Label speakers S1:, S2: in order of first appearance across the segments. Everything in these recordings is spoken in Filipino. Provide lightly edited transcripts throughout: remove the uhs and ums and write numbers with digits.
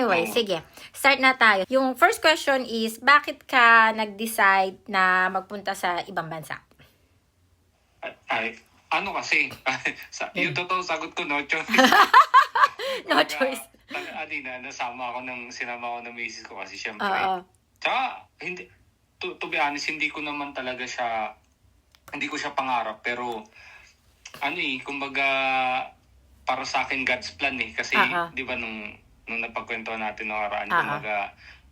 S1: Anyway,
S2: Oo.
S1: sige. Start na tayo. Yung first question is, bakit ka nag-decide na magpunta sa ibang bansa?
S2: Ay, ano kasi, yung totoo sagot ko, no choice.
S1: No choice.
S2: Sinama ako ng misis ko kasi syempre.
S1: Oo.
S2: Tsaka, to be honest, hindi ko siya pangarap, pero, kumbaga, para sa akin, God's plan eh. Kasi, di ba, nung napagkwentuhan natin noong araan, kumbaga,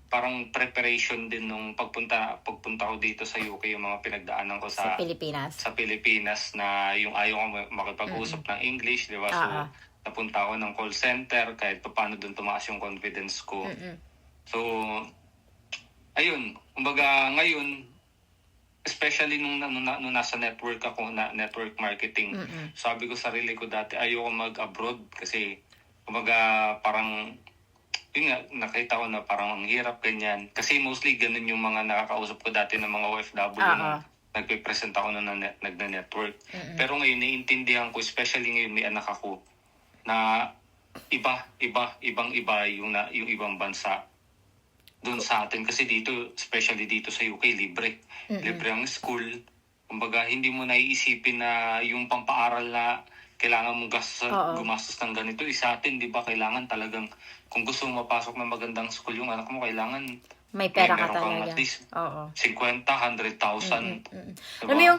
S2: parang preparation din nung pagpunta ko dito sa UK, yung mga pinagdaanan ko
S1: Sa Pilipinas.
S2: Sa Pilipinas na yung ayaw ko makipag-usap ng English, di ba? So, napunta ako ng call center kahit paano doon tumaas yung confidence ko. So, ayun. Kumbaga, ngayon, especially nung nasa network ako, network marketing, sabi ko sarili ko dati, ayoko mag-abroad kasi, kumbaga, parang, yun nga, nakita ko na parang ang hirap ganyan. Kasi mostly ganun yung mga nakakausap ko dati ng mga OFW nung nagpe-present ako na nagna-network. Pero ngayon, naiintindihan ko, especially ngayon may anak ako, na ibang yung ibang bansa doon sa atin. Kasi dito, especially dito sa UK, libre. Libre ang school. Kumbaga, hindi mo naiisipin na yung pampaaral na kailangan mong gumastos ng ganito. Sa atin, di ba, kailangan talagang, kung gusto mong mapasok ng magandang school yung anak mo, kailangan
S1: may pera ka
S2: meron
S1: talaga.
S2: At least
S1: Oo.
S2: 50, 100,000.
S1: Alam mo yung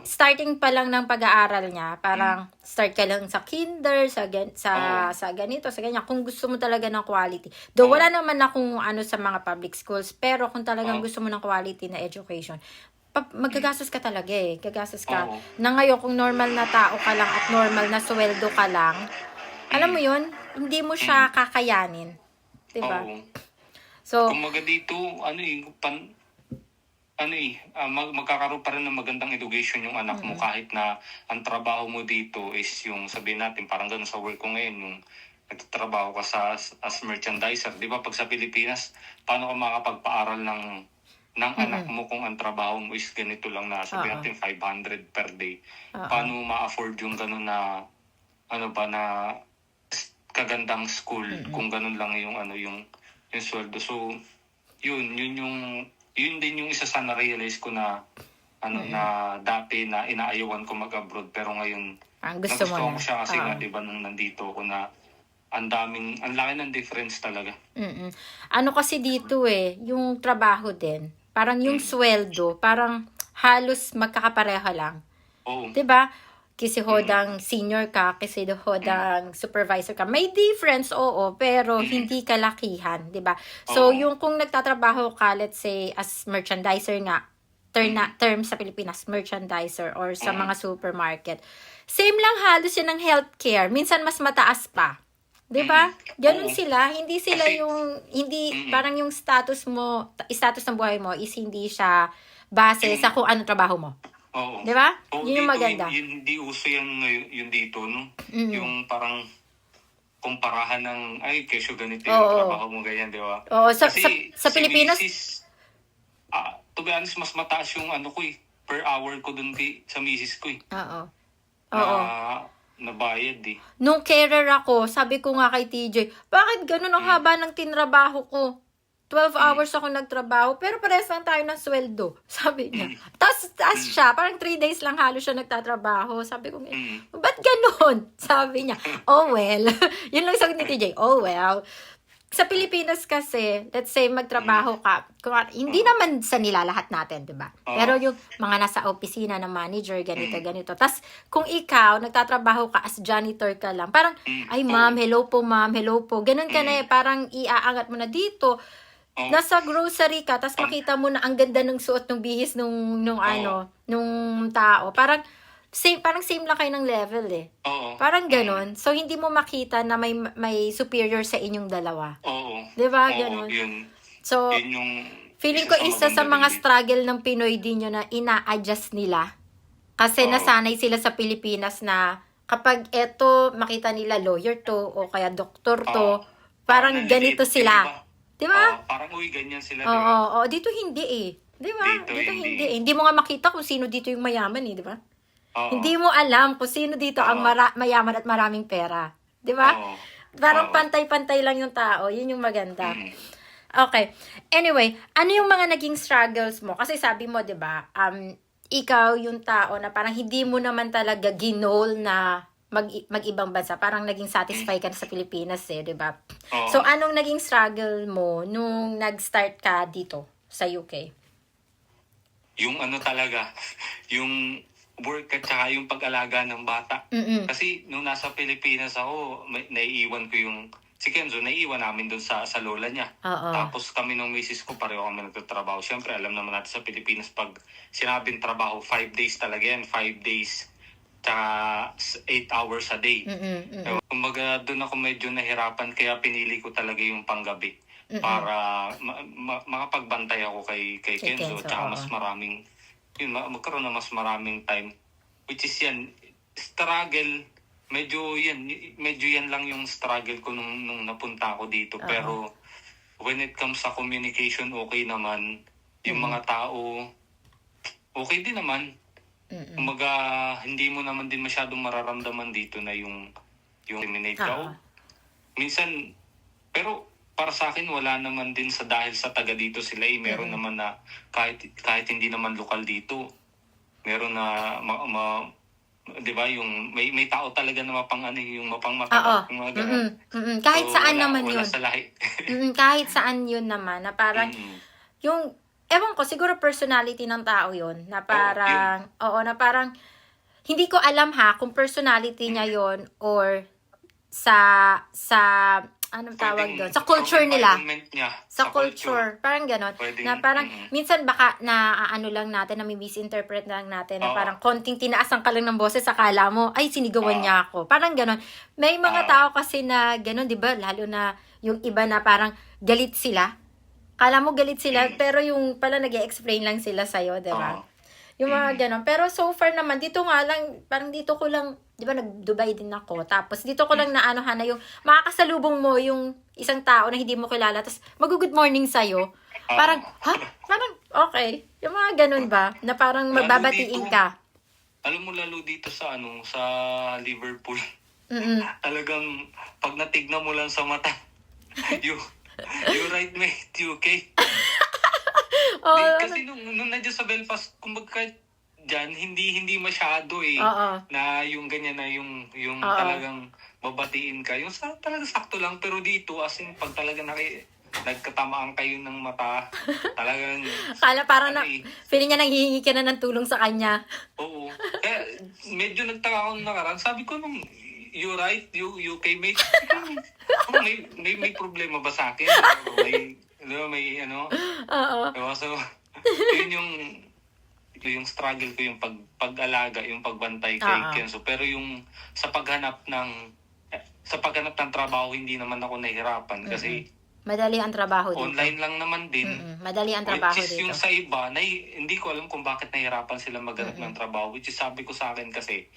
S1: starting pa lang ng pag-aaral niya, parang start ka lang sa kinder, sa ganito, sa ganyan. Kung gusto mo talaga ng quality. Though wala naman akong sa mga public schools, pero kung talagang gusto mo ng quality na education, magagastos ka talaga eh. Gagastos ka. Na ngayon, kung normal na tao ka lang at normal na sweldo ka lang, alam mo yun, hindi mo siya kakayanin. Diba? So,
S2: kumaga dito, magkakaroon pa rin ng magandang education yung anak mo kahit na ang trabaho mo dito is yung sabihin natin, parang ganun sa work ko ngayon, yung nagtatrabaho ka as merchandiser. Di ba pag sa Pilipinas, paano ka makapagpaaral ng anak mo kung ang trabaho mo is ganito lang na sabihin natin 500 per day. Paano ma-afford yung ganun na na kagandang school kung ganun lang yung yung sweldo. So yun din yung isa sa na-realize ko na na dati na inaayawan ko mag-abroad, pero ngayon
S1: gusto mo
S2: ko siya kasi nga diba nung nandito ako na ang laki ng difference talaga.
S1: Ano kasi dito yung trabaho din, parang yung sweldo, parang halos magkakapareha lang. Diba? Kasi hodang senior ka, kasi hodang supervisor ka. May difference, pero hindi kalakihan, di ba? So, yung kung nagtatrabaho ka, let's say, as merchandiser nga, term sa Pilipinas, merchandiser, or sa mga supermarket, same lang halos yun ng healthcare. Minsan mas mataas pa. Di ba? Ganun sila. Hindi sila parang yung status ng buhay mo is hindi siya base sa kung anong trabaho mo.
S2: Oo.
S1: Di ba? Yun yung maganda.
S2: Hindi uso yung dito, no? Yung parang kumparahan ng, kesyo ganito yung trabaho mo, ganyan, di ba?
S1: Oo, sa Pilipinas,
S2: to be honest, mas mataas yung per hour ko dun sa misis ko eh. Nabayad eh.
S1: Nung carer ako, sabi ko nga kay TJ, bakit ganun ang haba ng tinrabaho ko? 12 hours ako nagtrabaho, pero parehas lang tayo ng sweldo. Sabi niya. Tapos siya, parang 3 days lang halos siya nagtatrabaho. Sabi ko, ba't ganun? Sabi niya, oh well. Yun lang sagot ni TJ, oh well. Sa Pilipinas kasi, let's say magtrabaho ka, hindi naman sa nila lahat natin, di ba? Pero yung mga nasa opisina ng manager, ganito. Tapos kung ikaw, nagtatrabaho ka as janitor ka lang, parang, ay ma'am, hello po. Ganun ka na parang iaangat mo na dito. Nasa grocery ka, tapos makita mo na ang ganda ng suot ng bihis nung tao. Parang same lang kayo ng level eh. Parang ganun. So, hindi mo makita na may superior sa inyong dalawa. Diba? Ganun. So, feeling ko isa sa mga struggle ng Pinoy din yun na ina-adjust nila. Kasi nasanay sila sa Pilipinas na kapag eto makita nila lawyer to o kaya doktor to, parang ganito sila. Diba?
S2: Parang ganyan sila,
S1: diba? Dito hindi eh. Diba? Dito hindi eh. Hindi mo nga makita kung sino dito yung mayaman eh, diba? Hindi mo alam kung sino dito ang mayaman at maraming pera. Diba? Parang
S2: Oo.
S1: pantay-pantay lang yung tao. Yun yung maganda.
S2: Mm.
S1: Okay. Anyway, ano yung mga naging struggles mo? Kasi sabi mo, 'di ba? Ikaw yung tao na parang hindi mo naman talaga ginol na mag-ibang bansa. Parang naging satisfied ka na sa Pilipinas eh, 'di ba?
S2: Oo.
S1: So anong naging struggle mo nung nag-start ka dito sa UK?
S2: Yung ano talaga, yung work at saka yung pag-alaga ng bata.
S1: Mm.
S2: Kasi nung nasa Pilipinas ako, naiiwan ko yung si Kenzo, naiiwan namin doon sa lola niya.
S1: Oo.
S2: Tapos kami nung misis ko, pareho kami nagtatrabaho. Siyempre, alam naman natin sa Pilipinas, pag sinabing trabaho, 5 days talaga yan. 5 days, tsaka 8 hours a day. Kumbaga, doon ako medyo nahirapan, kaya pinili ko talaga yung panggabi. Para makapagbantay ako kay Kenzo.
S1: Kenzo,
S2: Tsaka
S1: oo.
S2: mas maraming, yun, magkaroon na mas maraming time. Which is yan, struggle, medyo yan lang yung struggle ko nung napunta ako dito.
S1: Oo.
S2: Pero when it comes sa communication, okay naman. Yung mga tao, okay din naman. Kumbaga, hindi mo naman din masyadong mararamdaman dito na yung eliminate ka.
S1: Oo.
S2: Minsan, pero para sa akin, wala naman din dahil sa taga dito sila meron naman na kahit hindi naman lokal dito, meron na 'di ba, yung may tao talaga na yung mapangmata,
S1: Oo.
S2: yung mga ganun.
S1: Kahit
S2: So,
S1: saan
S2: wala
S1: naman yun.
S2: sa lahi.
S1: Kahit saan yun naman, na parang, yung, ewan ko, siguro personality ng tao yun, na parang, na parang, hindi ko alam ha, kung personality niya yun, or anong tawag doon? Sa culture nila.
S2: Niya,
S1: Sa culture. Parang ganon.
S2: Pwedeng,
S1: Na parang, minsan baka na ano lang natin, na misinterpret lang natin, na parang konting tinaasan ka lang ng boses, akala mo, ay, sinigawan niya ako. Parang ganon. May mga tao kasi na ganon, di ba? Lalo na yung iba na parang galit sila. Kala mo galit sila, pero yung pala nag-explain lang sila sa'yo, di ba? Yung mga ganon. Pero so far naman, dito nga lang, parang dito ko lang, di ba, nag-Dubai din ako. Tapos dito ko lang naanohan na yung makakasalubong mo yung isang tao na hindi mo kilala. Tapos mag-good morning sa'yo. Parang, ha? Parang, okay. Yung mga ganon ba? Na parang magbabatiin ka.
S2: Alam mo, lalo dito sa Liverpool. Talagang, pag natignan mo lang sa mata, you right, mate, UK. Kasi nung nandiyan sa Belfast, kumbaga dyan, hindi masyado na yung ganyan na yung talagang babatiin ka. Yung talagang sakto lang, pero dito, as in, pag talaga nagkatamaan kayo ng mata, talagang...
S1: Kala parang feeling niya nanghihingi ka na ng tulong sa kanya.
S2: Oo. Kaya medyo nagtaka ako nung nakaraan. Sabi ko nung, you right, you UK mate. may problema ba sa akin? May
S1: Oo.
S2: So, yun yung struggle ko, yung pag-alaga, yung pagbantay kay Kenzo. Pero yung sa paghanap ng trabaho, hindi naman ako nahihirapan kasi
S1: madali ang trabaho dito.
S2: online lang naman din.
S1: Madali ang trabaho
S2: which is
S1: dito.
S2: yung sa iba, hindi ko alam kung bakit nahihirapan sila maghanap ng trabaho. Which is sabi ko sa akin kasi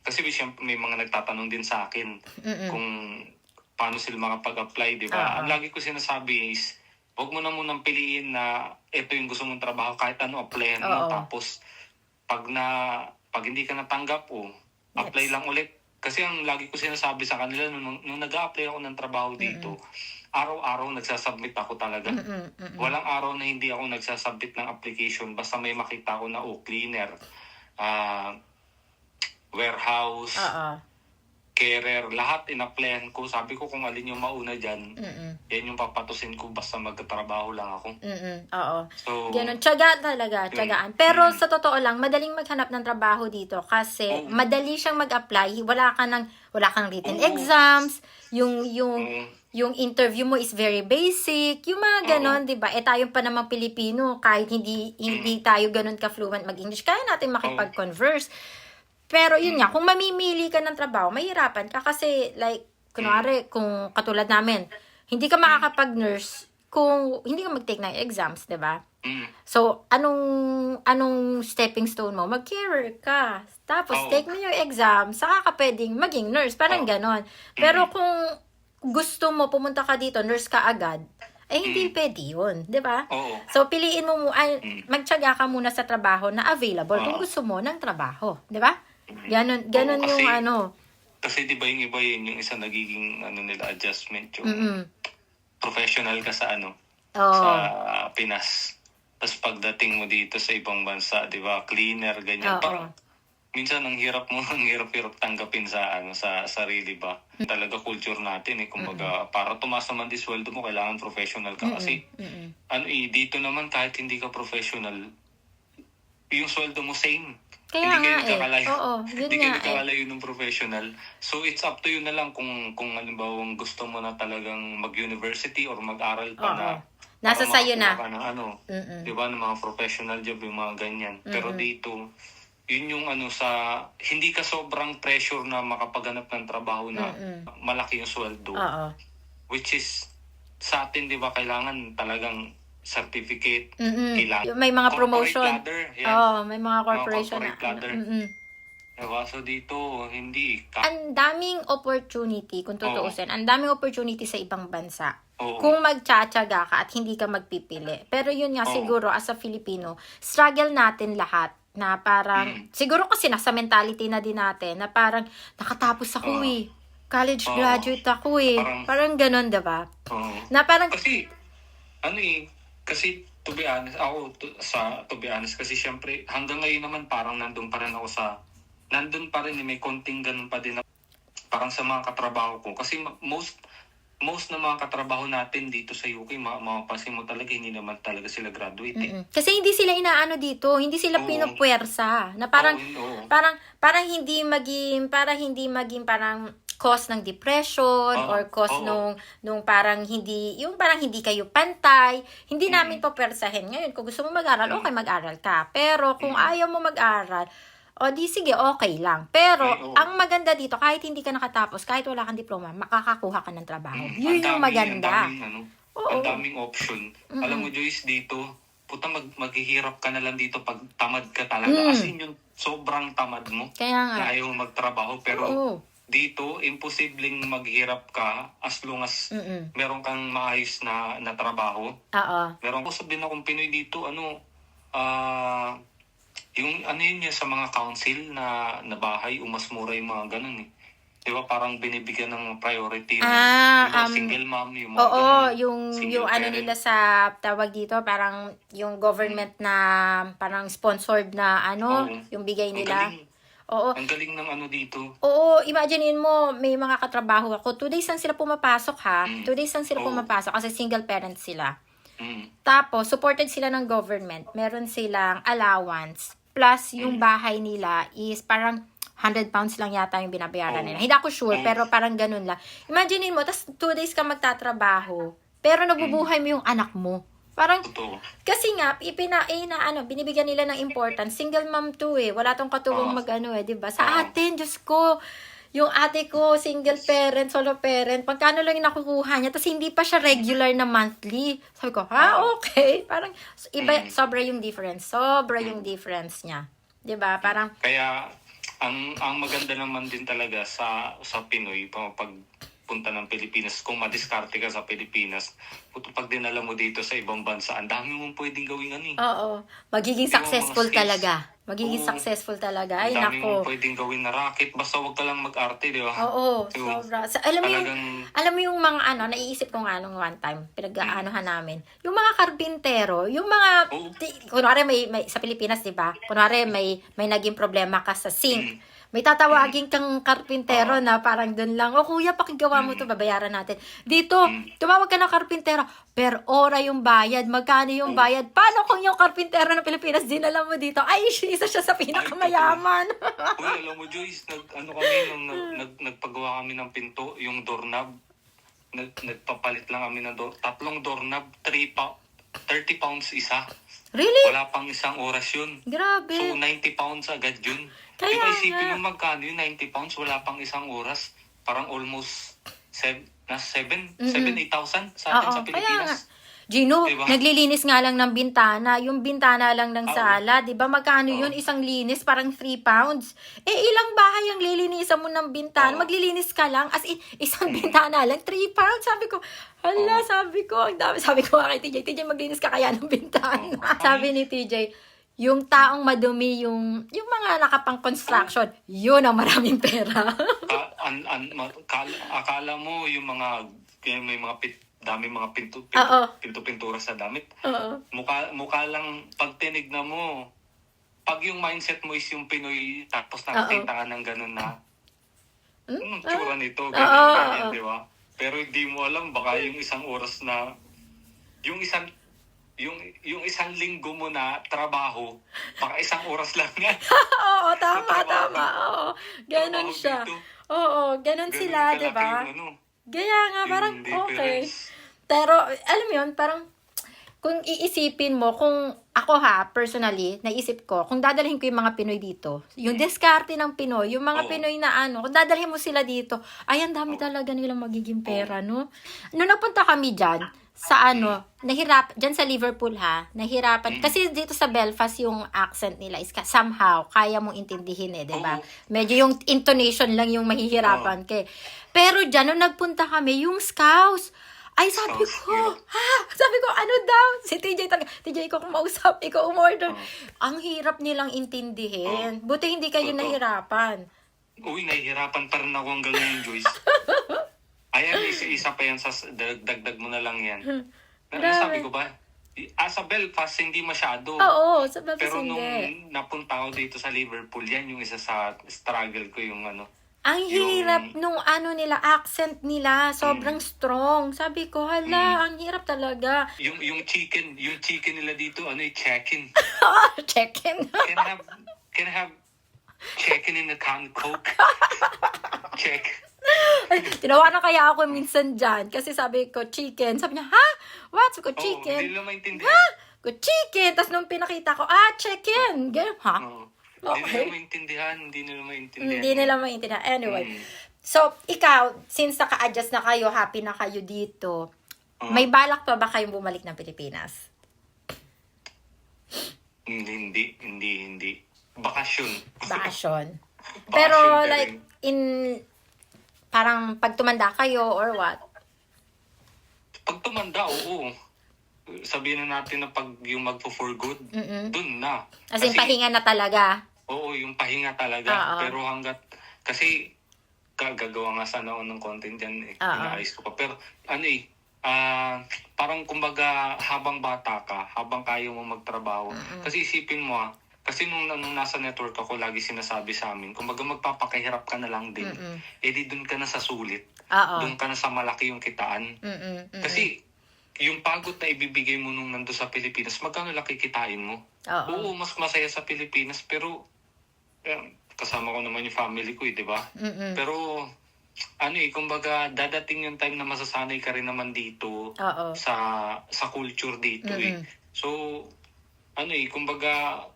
S2: siyempre may mga nagtatanong din sa akin kung paano sila makapag-apply, di ba? Ang lagi ko sinasabi is, huwag mo na munang piliin na ito yung gusto mong trabaho, kahit ano, applyan mo. Tapos, pag hindi ka natanggap, apply lang ulit. Kasi ang lagi ko sinasabi sa kanila, nung nag-a-apply ako ng trabaho dito, araw-araw nagsasubmit ako talaga. Walang araw na hindi ako nagsasubmit ng application, basta may makita ko na, cleaner, warehouse, carer, lahat in-applyan ko. Sabi ko kung alin yung mauna dyan, yan yung papatusin ko basta magtatrabaho lang ako. So,
S1: ganun, tiyaga talaga, tiyagaan. Pero sa totoo lang, madaling maghanap ng trabaho dito kasi madali siyang mag-apply. Wala kang written exams, yung interview mo is very basic, yung mga ganon, di ba? Tayo pa namang Pilipino, kahit hindi tayo ganon ka-fluent mag-English, kaya natin makipag-converse. Pero yun nga, kung mamimili ka ng trabaho, mahirapan ka kasi like, kunwari, kung katulad namin, hindi ka makakapag-nurse kung hindi ka mag-take ng exams, di ba? So, anong stepping stone mo? Mag-career ka. Tapos, take mo yung exam, saka ka pwedeng maging nurse. Parang ganon. Pero kung gusto mo, pumunta ka dito, nurse ka agad, hindi pwede yun, di ba? So, piliin mo, magtiyaga ka muna sa trabaho na available kung gusto mo ng trabaho, di ba? Ganon yung
S2: Kasi di ba yung iba yun, yung isa nagiging nila adjustment, yung
S1: Mm-mm.
S2: professional ka sa
S1: Oo.
S2: sa Pinas. Tapos pagdating mo dito sa ibang bansa, di ba, cleaner, ganyan.
S1: Oo.
S2: Parang minsan ang hirap mo, ang hirap tanggapin sa sa sarili ba. Talaga culture natin kumbaga para tumaas naman di sweldo mo kailangan professional ka kasi
S1: Mm-mm.
S2: dito naman kahit hindi ka professional, yung sweldo mo same.
S1: Kaya
S2: Hindi kayo
S1: nga
S2: nagkakalayo.
S1: Oo, yun
S2: Hindi kayo
S1: nga
S2: nagkakalayo ng professional. So it's up to you na lang kung halimbawa gusto mo na talagang mag-university or mag-aral pa
S1: Oo.
S2: na
S1: Nasa
S2: para
S1: sayo na.
S2: makakuha ka ng
S1: Mm-mm.
S2: di ba, ng mga professional job, yung mga ganyan. Pero dito, yun yung sa, hindi ka sobrang pressure na makapaghanap ng trabaho na malaki yung sweldo.
S1: Oo.
S2: Which is, sa atin, di ba, kailangan talagang certificate,
S1: Mm-mm.
S2: kailangan.
S1: May mga
S2: Corporate
S1: promotion.
S2: ladder, yan.
S1: Oo, may mga corporation
S2: corporate
S1: na.
S2: ladder.
S1: Mm-mm.
S2: Diba? So dito, hindi.
S1: Ang daming opportunity, kung tutuusin, ang daming opportunity sa ibang bansa.
S2: Oo.
S1: Kung magtsatsaga ka at hindi ka magpipili. Pero yun nga,
S2: Oo.
S1: siguro, as a Filipino, struggle natin lahat na parang, siguro kasi nasa mentality na din natin, na parang, nakatapos ako college
S2: Oo.
S1: graduate ako Parang ganun, diba?
S2: Oo.
S1: Na parang,
S2: Kasi, kasi to be honest, to be honest, kasi syempre, hanggang ngayon naman parang nandun pa rin may konting ganun pa din parang sa mga katrabaho ko. Kasi most na mga katrabaho natin dito sa UK, mapapansin mo talaga, hindi naman talaga sila graduate.
S1: kasi hindi sila inaano dito, hindi sila
S2: Oo.
S1: pinupuwersa. Na parang,
S2: Oo.
S1: parang hindi maging parang cause ng depression
S2: Oo.
S1: or cause
S2: Oo.
S1: nung parang hindi kayo pantay, hindi namin papersahin. Ngayon, kung gusto mo mag-aral, okay, mag-aral ka. Pero kung ayaw mo mag-aral, o di sige, okay lang. Pero,
S2: Ay, oo.
S1: ang maganda dito, kahit hindi ka nakatapos, kahit wala kang diploma, makakakuha ka ng trabaho. Yun yung maganda. Oo.
S2: Ang daming option. Alam mo, Joyce, dito, puta maghihirap ka na lang dito pag tamad ka talaga. As in, yung sobrang tamad mo
S1: Kaya nga.
S2: na ayaw magtrabaho. Pero
S1: Oo.
S2: dito, imposibleng maghirap ka as long as meron kang maayos na trabaho.
S1: Oo.
S2: Meron ko sabihin akong Pinoy dito, yung yun sa mga council na bahay, mas mura yung mga ganun Di ba parang binibigyan ng priority yung single mom, yung mga
S1: Oo,
S2: ganun, single
S1: yung
S2: parent.
S1: nila sa tawag dito, parang yung government na parang sponsored na
S2: Oo.
S1: yung bigay
S2: Ang
S1: nila.
S2: galing.
S1: Oo.
S2: Ang galing ng dito.
S1: Oo, imaginein mo, may mga katrabaho ako. 2 days lang sila pumapasok ha. 2 days lang sila
S2: Oo.
S1: pumapasok kasi single parent sila.
S2: Mm.
S1: Tapos, supported sila ng government. Meron silang allowance. Plus, yung bahay nila is parang 100 pounds lang yata yung binabayaran nila. Hindi ako sure, pero parang ganun lang. Imaginein mo, tas 2 days ka magtatrabaho, pero nabubuhay mo yung anak mo. Parang,
S2: Totoo.
S1: kasi nga, binibigyan nila ng importance. Single mom to Wala tong katulong diba? Sa atin, Diyos ko, yung ate ko, single parent, solo parent, pagkano lang yung nakukuha niya, tapos hindi pa siya regular na monthly. Sabi ko, okay. Parang, sobra yung difference. Sobra yung difference niya. Diba? Parang,
S2: Kaya, ang maganda naman din talaga sa Pinoy, pag punta ng Pilipinas, kung madiskarte ka sa Pilipinas, pag dinala mo dito sa ibang bansa, ang dami mong pwedeng gawin
S1: oo, magiging
S2: Yung mga
S1: successful
S2: skills.
S1: talaga. Magiging
S2: Oo.
S1: successful talaga. Ay,
S2: Ang dami mong
S1: nako.
S2: pwedeng gawin na racket, basta wag ka lang mag-arte, di ba?
S1: Oo,
S2: So,
S1: sobra. Alam mo yung mga naiisip ko nga nung one time, pinag-aanohan namin. Yung mga karpintero, yung mga,
S2: Oo.
S1: kunwari may sa Pilipinas, di ba? Kunwari may naging problema ka sa sink. May tatawagin kang karpintero na parang dun lang, kuya, pakigawa mo to, babayaran natin. Dito, tumawag ka ng karpintero, per ora yung bayad, magkano yung bayad? Paano kung yung karpintero ng Pilipinas, dinala mo dito? Ay, isa siya sa pinakamayaman.
S2: Uy, alam mo, Joyce, nagpagawa kami ng pinto, yung doorknob. Nagpapalit lang kami ng tatlong doorknob, 30 pounds isa.
S1: Really?
S2: Wala pang isang oras yun.
S1: Grabe.
S2: So, 90 pounds agad yun.
S1: Kaya
S2: Diba
S1: nga.
S2: isipin mo magkano yun, 90 pounds, wala pang isang oras. Parang almost 7,000 sa atin sa
S1: Kaya nga.
S2: Pilipinas.
S1: Gino,
S2: Diba?
S1: naglilinis nga lang ng bintana. Yung bintana lang ng sala, di ba? Magkano yun? Isang linis, parang 3 pounds. Ilang bahay ang lilinisan mo ng bintana? Maglilinis ka lang. As in, isang bintana lang, 3 pounds. Sabi ko, sabi ko, ang dami. Sabi ko kay TJ, maglinis ka kaya ng bintana. Sabi ni TJ, Yung taong madumi, yung mga nakapang-construction, yun ang maraming pera.
S2: Akala mo yung mga may mga dami mga
S1: Oo.
S2: pintura sa damit.
S1: Oo.
S2: Mukha lang pag tinignan mo, pag yung mindset mo is yung Pinoy, tapos nakakita ka ng ganun na tsura nito, ganyan, di ba? Pero hindi mo alam, baka yung isang oras na yung isang linggo mo na trabaho, baka isang oras lang yan.
S1: Oo, tama. Oo. Ganun
S2: Trabaho
S1: siya.
S2: dito.
S1: Oo, ganun sila,
S2: Kalaki
S1: di ba?
S2: yung ano,
S1: Kaya nga,
S2: yung
S1: parang okay.
S2: difference.
S1: Pero, alam mo yun, parang, kung iisipin mo, kung ako personally, naisip ko, kung dadalhin ko yung mga Pinoy dito, yung diskarte ng Pinoy, yung mga Pinoy na kung dadalhin mo sila dito, ay, ang dami talaga nilang magiging pera, no? Nung napunta kami dyan, sa dyan sa Liverpool nahirapan, kasi dito sa Belfast yung accent nila is somehow, kaya mong intindihin diba? Medyo yung intonation lang yung mahihirapan ka. Pero dyan, nung nagpunta kami, yung Scouse, ay, sabi ko, ano daw? Si TJ talaga, TJ, ikaw kumausap, ikaw umorder. Ang hirap nilang intindihin. Buti hindi kayo nahirapan.
S2: Uy, nahihirapan pa rin ako hanggang ngayon, Joyce. Ayan, isa pa yan, dagdag mo na lang yan. Sabi ko ba, sa Belfast, hindi masyado.
S1: Oo, sa Belfast
S2: Pero
S1: hindi.
S2: nung napunta ako dito sa Liverpool, yan yung isa sa struggle ko, yung
S1: Ang hirap nung nila, accent nila, sobrang strong. Sabi ko, hala, ang hirap talaga.
S2: Yung chicken nila dito, chicken.
S1: Chicken.
S2: Can I have chicken in a can Coke? Check.
S1: Tinawa na kaya ako minsan dyan. Kasi sabi ko, chicken. Sabi niya, ha? What? Sabi ko, chicken.
S2: Hindi nila maintindihan.
S1: Ha? Ko, chicken. Tapos nung pinakita ko, chicken. Ganyan, ha?
S2: Okay. Hindi nila maintindihan.
S1: Anyway. So, ikaw, since naka-adjust na kayo, happy na kayo dito, may balak pa ba kayong bumalik ng Pilipinas?
S2: Hindi. Bakasyon.
S1: Pero, like, parang pag tumanda kayo or what?
S2: Pag tumanda, oo. Sabihin na natin na pag yung magpo-for good, dun na.
S1: As in, pahinga na talaga.
S2: Oo, yung pahinga talaga. Pero kasi gagawa nga sana ako ng content dyan inaayos ko pa. Pero parang kumbaga habang bata ka, habang kaya mo magtrabaho. Kasi isipin mo kasi nung nasa network ako, lagi sinasabi sa amin, kumbaga magpapakahirap ka na lang din. Di dun ka na sa sulit. Dun ka na sa malaki yung kitaan. Kasi yung pagod na ibibigay mo nung nando sa Pilipinas, magkano laki kitain mo? Oo, mas masaya sa Pilipinas, pero kasama ko naman yung family ko, di ba? Pero kumbaga dadating yung time na masasanay ka rin naman dito sa culture dito So kumbaga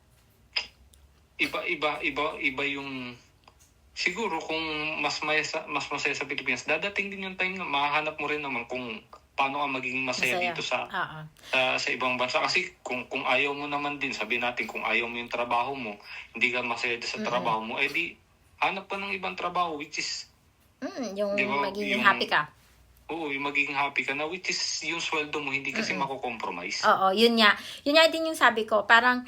S2: iba yung siguro kung mas masaya sa Pilipinas, dadating din yung time na mahahanap mo rin naman kung paano ka magiging masaya dito sa ibang bansa. Kasi kung ayaw mo naman din, sabihin natin, kung ayaw mo yung trabaho mo, hindi ka masaya sa trabaho mo, di hanap pa ng ibang trabaho, which is
S1: yung magiging happy ka.
S2: Oo, yung magiging happy ka na, which is yung sweldo mo, hindi kasi mako-compromise.
S1: Oo, yun nga. Yun nga din yung sabi ko, parang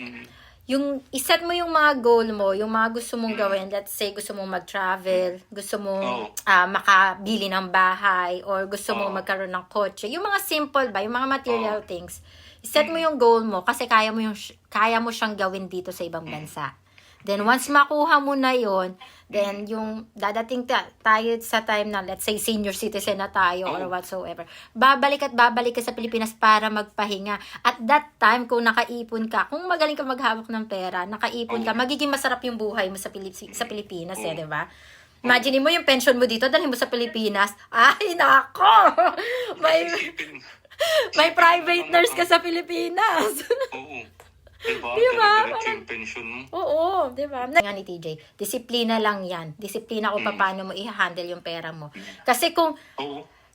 S1: yung iset mo yung mga goal mo, yung mga gusto mong gawin, let's say gusto mong mag-travel, gusto mong makabili ng bahay, or gusto mong magkaroon ng kotse, yung mga simple ba, yung mga material things, iset mo yung goal mo kasi kaya mo siyang gawin dito sa ibang bansa. Then once makuha mo na yon, then yung dadating tayo sa time na let's say senior citizen na tayo or whatsoever, babalik ka sa Pilipinas para magpahinga. At that time, kung nakaipon ka, kung magaling ka maghawak ng pera, nakaipon ka, magiging masarap yung buhay mo sa Pilipinas, di ba? Imagine mo yung pension mo dito, dalhin mo sa Pilipinas. Ay, nako! May private nurse ka sa Pilipinas.
S2: Oo. Diba? Diretso yung pension mo. Oo,
S1: diba? Nga ni TJ, disiplina lang yan. Disiplina kung paano mo i-handle yung pera mo. Kasi kung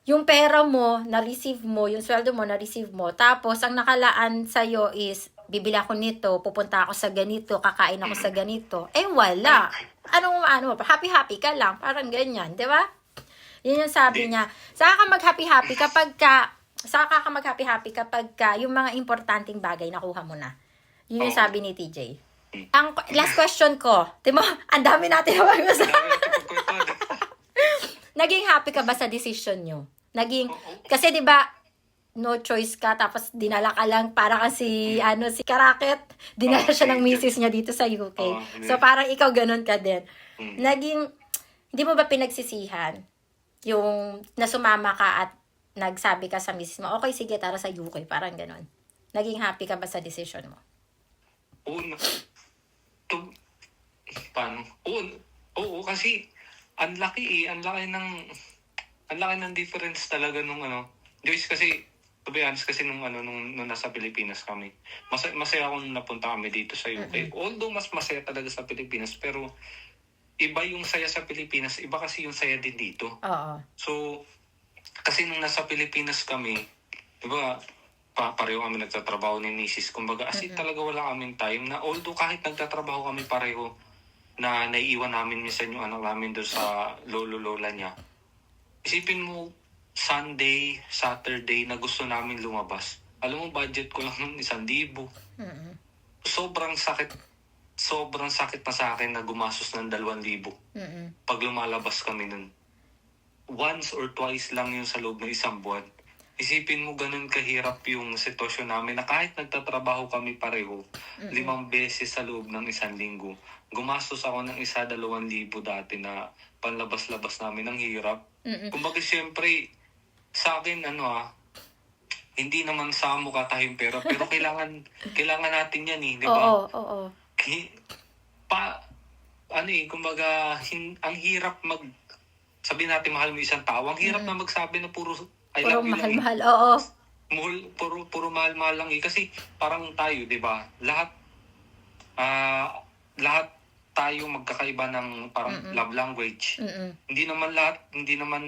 S1: yung pera mo, na-receive mo, yung sweldo mo, na-receive mo, tapos ang nakalaan sa'yo is, bibili ako nito, pupunta ako sa ganito, kakain ako sa ganito, wala. Happy-happy ka lang, parang ganyan, diba? Yun yung sabi niya. Saka ka mag-happy-happy kapag yung mga importanteng bagay nakuha mo na. Yun yung
S2: Oo.
S1: sabi ni TJ. Ang last question ko, di mo, ang dami natin na pag-usapan.
S2: Dami natin pagkwentuhan.
S1: Naging happy ka ba sa decision nyo? Naging,
S2: Oo.
S1: kasi di ba, no choice ka, tapos dinala ka lang, para kasi, si Karaket, dinala
S2: Oo,
S1: siya ng
S2: si-
S1: misis niya dito sa UK.
S2: Oo,
S1: So, parang ikaw ganun ka din.
S2: Mm.
S1: Naging, hindi mo ba pinagsisihan yung nasumama ka at nagsabi ka sa misis mo, okay, sige, tara sa UK, parang ganun. Naging happy ka ba sa decision mo?
S2: Oo, to, paano? Oo, kasi ang laki ng difference talaga nung Joyce, kasi to be honest, kasi nung nasa Pilipinas kami. Masaya akong napunta kami dito sa UK. Although mas masaya talaga sa Pilipinas, pero iba yung saya sa Pilipinas, iba kasi yung saya din dito.
S1: Oo.
S2: So, kasi nung nasa Pilipinas kami, di ba, pareho kami nagtatrabaho ni misis. Kumbaga, as in talaga wala kaming time na, although kahit nagtatrabaho kami pareho, na naiiwan namin minsan yung anak namin doon sa lolo-lola niya. Isipin mo, Sunday, Saturday, na gusto namin lumabas. Alam mo, budget ko lang ng 1,000.
S1: Mm-mm.
S2: Sobrang sakit na sa akin na gumastos ng 2,000
S1: Mm-mm.
S2: pag lumalabas kami nun. Once or twice lang yun sa loob ng isang buwan. Isipin mo, ganun kahirap yung sitwasyon namin na kahit nagtatrabaho kami pareho, 5 beses sa loob ng 1 linggo. Gumastos ako ng 1,000-2,000 dati na panlabas-labas namin. Ang hirap.
S1: Mm-mm.
S2: Kumbaga, siyempre, sa akin, hindi naman sa mukha tayong pera, pero kailangan natin yan di ba?
S1: Oo.
S2: Kumbaga, ang hirap sabihin natin mahal mo isang tao, ang hirap na magsabi na puro I
S1: Puro
S2: love you lang.
S1: mahal-mahal, oo.
S2: Puro mahal-mahal lang kasi parang tayo, di ba? Lahat tayo magkakaiba ng parang love language.
S1: Mm-mm.
S2: Hindi naman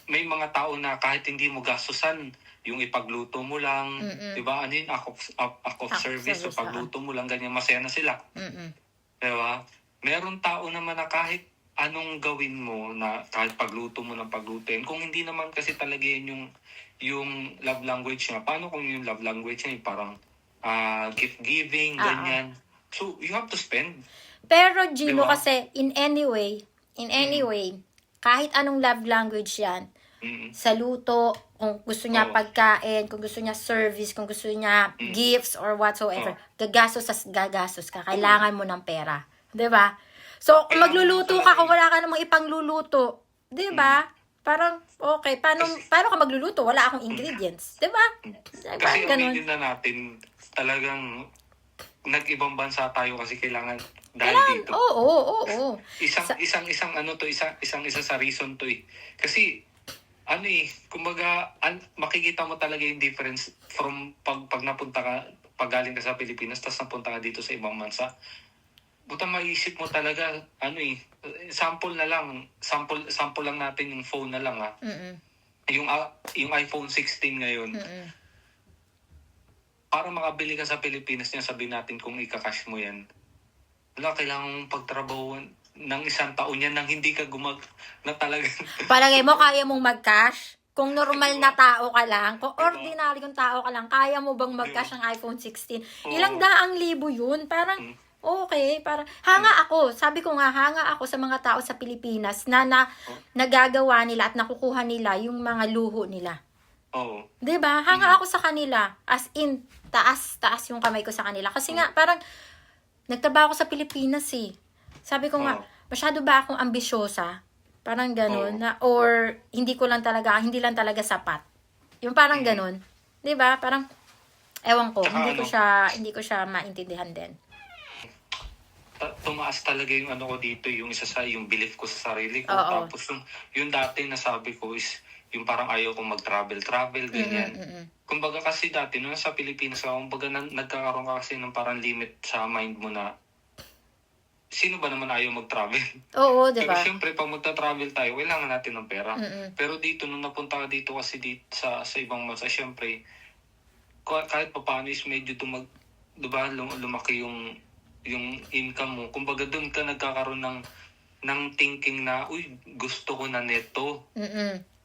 S2: may mga tao na kahit hindi mo gastusan, yung ipagluto mo lang, di ba? Act of service, so pagluto mo lang, ganyan, masaya na sila.
S1: Mm-mm.
S2: Di ba? Meron tao naman na kahit anong gawin mo, na kahit pagluto mo ng paglutuin, kung hindi naman kasi talaga yun yung love language niya, paano kung yung love language niya parang gift giving, ganyan. So, you have to spend.
S1: Pero Gino,
S2: Diba?
S1: kasi in any way, kahit anong love language yan, sa luto, kung gusto niya pagkain, kung gusto niya service, kung gusto niya gifts or whatsoever, gagastos ka. Kailangan mo ng pera. 'Di ba? So, kung magluluto ka, kung wala ka namang ipangluluto, 'di ba? Parang, okay, paano ka magluluto? Wala akong ingredients. 'Di ba?
S2: Kasi
S1: Ganun.
S2: aminin na natin, talagang nag-ibang bansa tayo kasi kailangan dahil dito.
S1: Oo.
S2: Isa sa reason to Kasi kumbaga makikita mo talaga yung difference from pag napunta ka, pag galing ka sa Pilipinas tapos napunta ka dito sa ibang bansa. Buta maiisip mo talaga sample lang natin yung phone na lang yung iPhone 16 ngayon. Para makabili ka sa Pilipinas niya, sabihin natin kung ika-cash mo yan, wala, kailangan mong pagtrabahuan ng 1 taon yan nang hindi ka na talaga.
S1: Palagay mo, kaya mong mag-cash? Kung normal na tao ka lang, kung ordinaryong tao ka lang, kaya mo bang mag-cash ng iPhone 16? Ilang daang libo yun? Parang, okay, parang, sabi ko nga, hanga ako sa mga tao sa Pilipinas na nagagawa nila at nakukuha nila yung mga luho nila.
S2: Oo.
S1: 'Di ba? Hanga ako sa kanila. As in, taas yung kamay ko sa kanila. Kasi nga, parang, nagtrabaho ako sa Pilipinas eh. Sabi ko nga, masyado ba akong ambisyosa? Parang ganun. Or, hindi lang talaga sapat. Yung parang ganun. 'Di ba? Parang, ewan ko, hindi ko siya maintindihan din.
S2: Tumaas talaga yung ko dito, yung yung belief ko sa sarili ko.
S1: Oo.
S2: Tapos yung dati na sabi ko is, yung parang ayaw kong mag-travel, ganyan. Kumbaga kasi dati, nung sa Pilipinas ako, kumbaga nagkakaroon ka kasi ng parang limit sa mind mo na, sino ba naman ayaw mag-travel?
S1: Oo, di
S2: Pero
S1: ba?
S2: syempre, pag magta-travel tayo, kailangan natin ng pera. Pero dito, nung napunta ka dito kasi sa ibang bansa, syempre, kahit pa paano is medyo diba, lumaki yung income mo. Kumbaga doon ka nagkakaroon ng thinking na, uy, gusto ko na neto.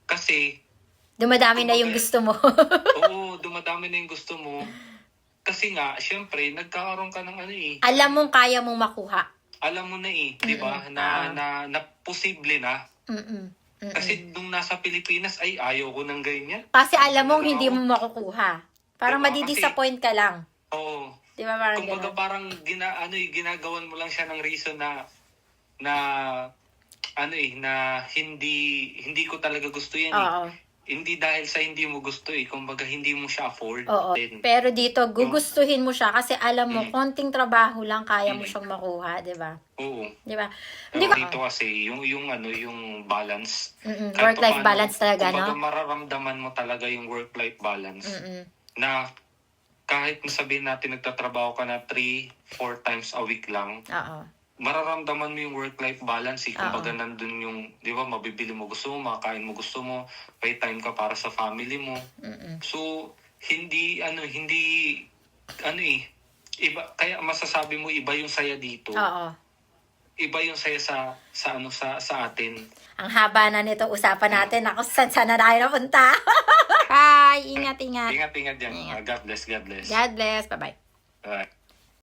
S2: Kasi,
S1: Dumadami na yung gusto mo.
S2: oo, dumadami na yung gusto mo. kasi nga, syempre, nagkakaroon ka ng ano eh.
S1: Alam mong kaya mong makuha.
S2: Alam mo na eh, di ba? Na posible na. Kasi nung nasa Pilipinas, ay ayaw ko ng ganyan.
S1: Kasi alam mong hindi mo makukuha. Parang
S2: Diba?
S1: madidisappoint ka lang.
S2: Oo.
S1: Di ba parang
S2: Kumbaga
S1: ganun?
S2: parang ginagawan mo lang siya ng reason na hindi ko talaga gusto yan eh.
S1: Oo.
S2: Hindi dahil sa hindi mo gusto eh. Kumbaga hindi mo siya afford.
S1: Oo.
S2: Then,
S1: Pero dito, gugustuhin mo siya kasi alam mo, konting trabaho lang kaya mo siyang makuha, di ba?
S2: oo.
S1: Di ba?
S2: Pero
S1: Hindi ko,
S2: dito kasi, yung balance. Kahit
S1: work-life
S2: papaano,
S1: balance talaga,
S2: kumbaga
S1: no?
S2: mararamdaman mo talaga yung work-life balance. Na kahit sabihin natin nagtatrabaho ka na 3-4 times a week lang,
S1: Oo.
S2: mararamdaman mo yung work-life balance eh. Kumbaga nandun yung, di ba, mabibili mo gusto mo, makakain mo gusto mo, may time ka para sa family mo. So, iba, kaya masasabi mo iba yung saya dito.
S1: Oo.
S2: Iba yung saya sa atin.
S1: Ang haba na nito usapan natin. Ako, saan na tayo napunta? Bye! Ingat, ingat.
S2: Ingat-ingat yan. God bless.
S1: God bless. Bye-bye.
S2: Bye.